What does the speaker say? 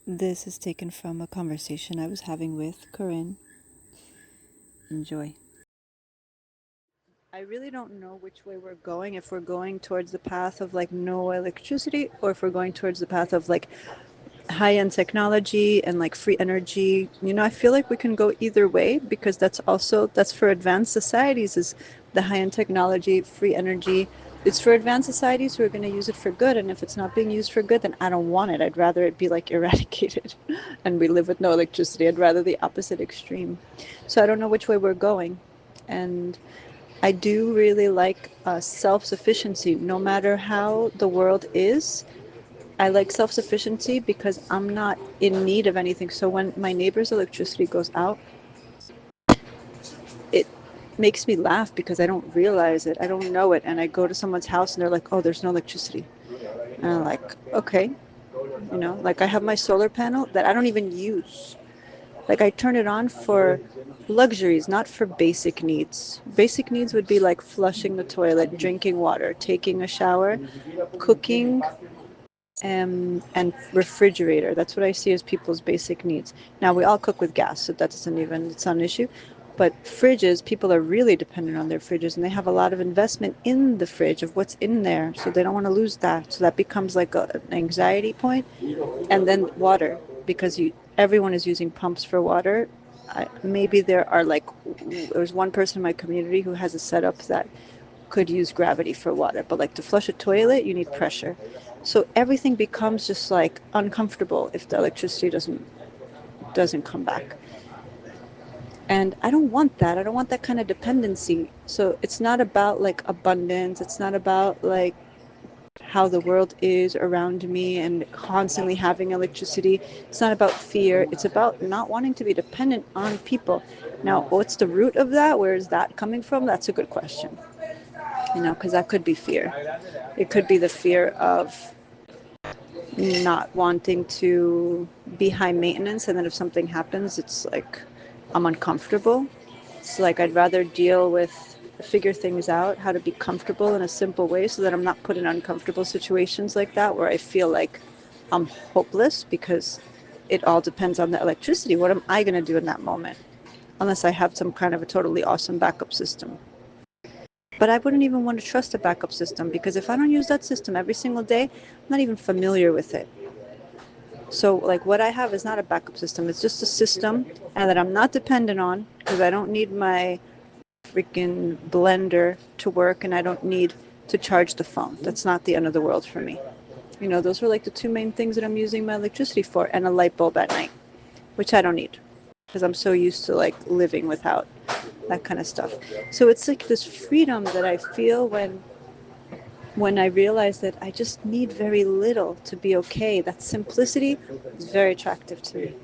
This is taken from a conversation I was having with Corinne. Enjoy. I really don't know which way we're going, if we're going towards the path of like no electricity or if we're going towards the path of like high-end technology and like free energy. I feel like we can go either way because that's for advanced societies is the high-end technology, free energy. It's for advanced societies who are going to use it for good, and if it's not being used for good, then I don't want it. I'd rather it be like eradicated and we live with no electricity. I'd rather the opposite extreme. So I don't know which way we're going. And I do really like self-sufficiency, no matter how the world is. I like self-sufficiency because I'm not in need of anything. So when my neighbor's electricity goes out, it makes me laugh because I don't realize it. I don't know it. And I go to someone's house and they're like, oh, there's no electricity. And I'm like, okay. Like I have my solar panel that I don't even use. Like I turn it on for luxuries, not for basic needs. Basic needs would be like flushing the toilet, drinking water, taking a shower, cooking, and refrigerator. That's what I see as people's basic needs. Now we all cook with gas, so that doesn't even it's not an issue. But fridges, people are really dependent on their fridges, and they have a lot of investment in the fridge of what's in there, so they don't want to lose that. So that becomes like an anxiety point. And then water, because everyone is using pumps for water. Maybe there's one person in my community who has a setup that could use gravity for water, but like to flush a toilet, you need pressure. So everything becomes just like uncomfortable if the electricity doesn't come back. And I don't want that. I don't want that kind of dependency. So it's not about like abundance. It's not about like how the world is around me and constantly having electricity. It's not about fear. It's about not wanting to be dependent on people. Now, what's the root of that? Where is that coming from? That's a good question. Because that could be fear. It could be the fear of not wanting to be high maintenance, and then if something happens, it's like I'm uncomfortable. It's like I'd rather figure things out, how to be comfortable in a simple way so that I'm not put in uncomfortable situations like that where I feel like I'm hopeless because it all depends on the electricity. What am I going to do in that moment? Unless I have some kind of a totally awesome backup system. But I wouldn't even want to trust a backup system because if I don't use that system every single day, I'm not even familiar with it. So, like, what I have is not a backup system. It's just a system and that I'm not dependent on because I don't need my freaking blender to work and I don't need to charge the phone. That's not the end of the world for me. Those are like the two main things that I'm using my electricity for, and a light bulb at night, which I don't need because I'm so used to like living without that kind of stuff. So it's like this freedom that I feel when I realize that I just need very little to be okay. That simplicity is very attractive to me.